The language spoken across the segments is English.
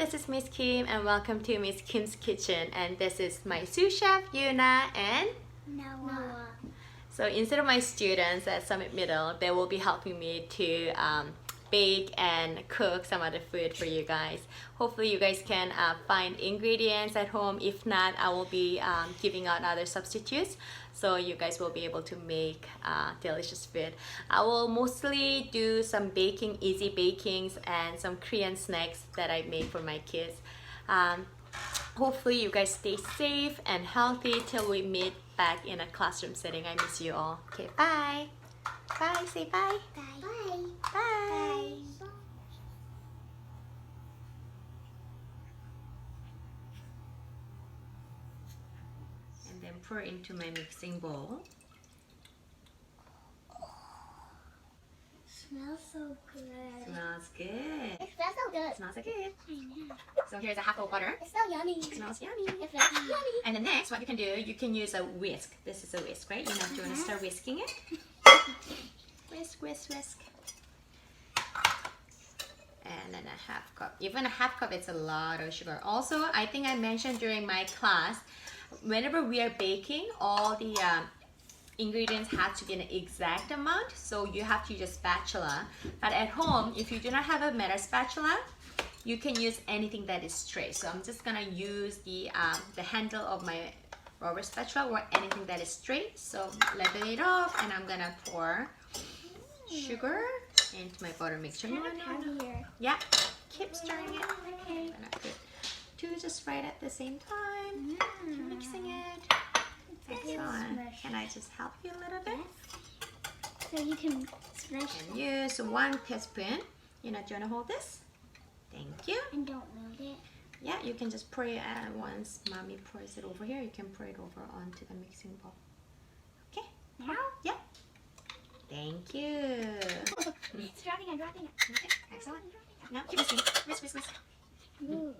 this is Miss Kim and welcome to Miss Kim's Kitchen, and this is my sous chef Yuna and Noah. So instead of my students at Summit Middle, they will be helping me to bake and cook some other food for you guys. Hopefully you guys can find ingredients at home. If not, I will be giving out other substitutes so you guys will be able to make delicious food. I will mostly do some baking, easy bakings, and some Korean snacks that I make for my kids. Hopefully you guys stay safe and healthy till we meet back in a classroom setting. I miss you all. Okay, bye. Bye. Say bye. Bye. Bye. Bye. And then pour into my mixing bowl. Smells so good. Smells good. It smells so good. Smells so good. I know. So here's a half of butter. It's so yummy. It smells yummy. It smells yummy. And then next, what you can do, you can use a whisk. This is a whisk, right? You know, do you want to start whisking it? Whisk, whisk, whisk. And then a half cup. Even a half cup, it's a lot of sugar. Also, I think I mentioned during my class, whenever we are baking, all the ingredients have to be an exact amount, so you have to use a spatula. But at home, if you do not have a metal spatula, you can use anything that is straight. So I'm just gonna use the handle of my rubber spatula or anything that is straight. So level it off, and I'm gonna pour sugar into my butter mixture. Heavier. Yeah, keep stirring it. Okay. I'm gonna put two just right at the same time. Keep mixing it. Excellent. Can I just help you a little bit? So you can smash And use 1 teaspoon. You know, do you want to hold this? Thank you. and don't move it. Yeah, you can just pour it once mommy pours it over here. You can pour it over onto the mixing bowl. Okay? Now? Yeah. Thank you. It's dropping it. Okay, excellent. Now keep whisking. Whisk, whisk, whisk. Ooh.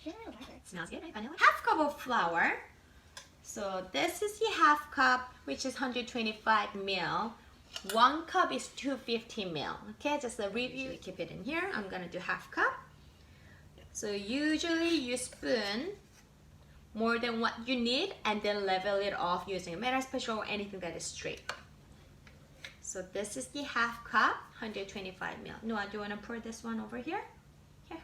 Should I like it? Smells good, right? Vanilla. Half cup of flour. So this is the half cup, which is 125 ml. 1 cup is 250 ml. Okay, just a review. Keep it in here. I'm gonna do half cup. So usually you spoon more than what you need and then level it off using a metal spatula or anything that is straight. So this is the half cup, 125 ml. Noah, do you want to pour this one over here? Here.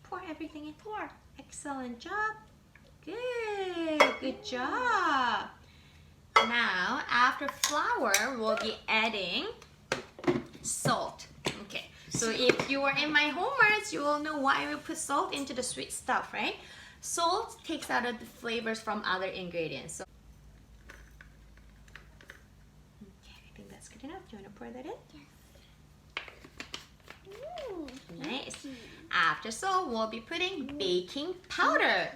Pour everything in. Pour. Excellent job. Good job. Now, after flour, we'll be adding salt. Okay, so if you were in my homeworks, you will know why we put salt into the sweet stuff, right? Salt takes out of the flavors from other ingredients. So, okay, I think that's good enough. Do you want to pour that in? Yes. Ooh. Nice. After salt, we'll be putting baking powder.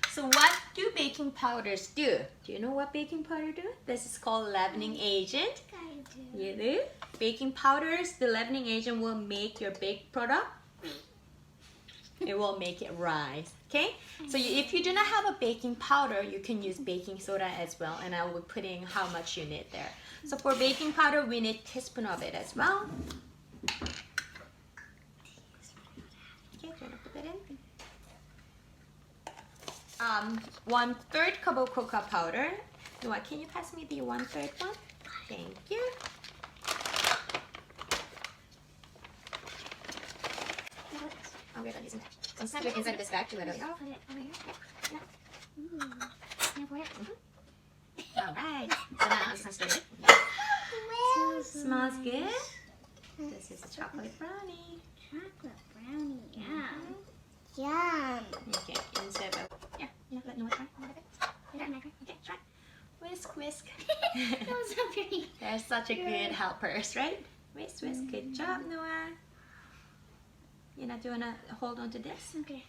So what do baking powders do? Do you know what baking powder do? This is called leavening agent. I do. You do? Baking powders, the leavening agent will make your baked product. It will make it rise. Okay? So if you do not have a baking powder, you can use baking soda as well. And I will be putting how much you need there. So for baking powder, we need a teaspoon of it as well. Okay, do you want to put that in? 1/3 cup of cocoa powder. Noah, can you pass me the 1/3 one? Thank you. Oh, we're done using that. So snap it inside of this bag to let it go. Put it over here. Yeah. Ooh. Now pour it. All right. So now it's started. Smells good. This is a chocolate brownie. Chocolate brownie. Yum. Yum. Okay, instead of let Noah try. Okay, try. Whisk, whisk. That was so pretty. They're such a good helpers, right? Whisk, whisk. Good job, Noah. You know, do you wanna hold on to this? Okay.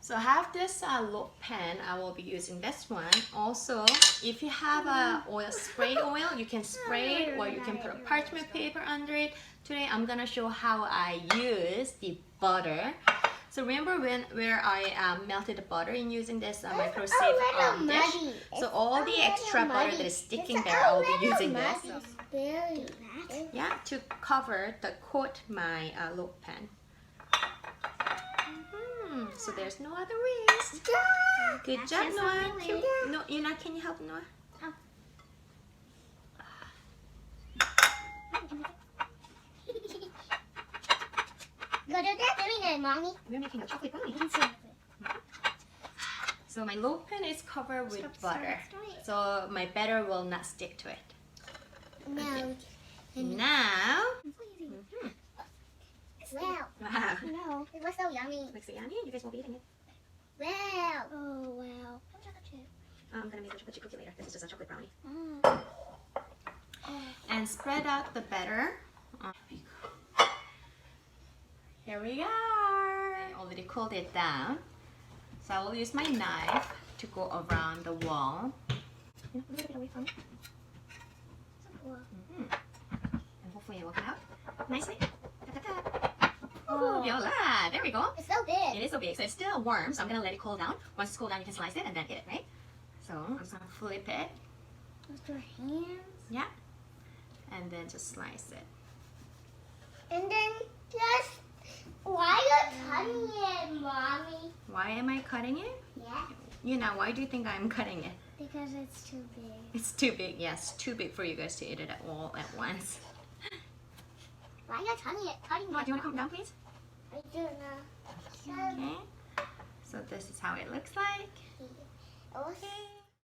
So I have this loaf pan. I will be using this one. Also, if you have a spray oil, you can spray it or you can put a parchment paper under it. Today I'm gonna show how I use the butter. So remember where I melted the butter in using this microsafe dish? So all the extra butter that is sticking there, I will be using this. Very Yeah, to cover the coat my loaf pan. So there's no other ways. Good That's job, just Noah. only Can, way. no, you're not. Can you help Noah? Good at that doing it, Mommy. We're making a chocolate brownie. You can see it. So my loaf pan is covered with Stop, butter, stop, stop. so my batter will not stick to it. No. Now, Wow. wow, No. It was so yummy. looks so yummy. You guys won't be eating it. Wow. Oh, wow. Chocolate chip. I'm gonna make a chocolate chip cookie later. This is just a chocolate brownie. Oh. And spread out the batter. Here we are. I already cooled it down. So I will use my knife to go around the wall. You know, a little bit away from it. So cool. And hopefully it will come out nicely. Tap, tap, tap. Oh, Viola. There we go. It's so big. It is so big. So it's still warm, so I'm gonna let it cool down. Once it's cooled down, you can slice it and then eat it, right? So I'm just gonna flip it. With your hands. Yeah. And then just slice it. And then just, why are you cutting it, Mommy? Why am I cutting it? Yeah. You know, why do you think I'm cutting it? Because it's too big. It's too big. Yes, too big for you guys to eat it all at once. Why are you cutting it? Noah, do you want to come down, please? I don't know. Okay. So this is how it looks like. Okay. Okay.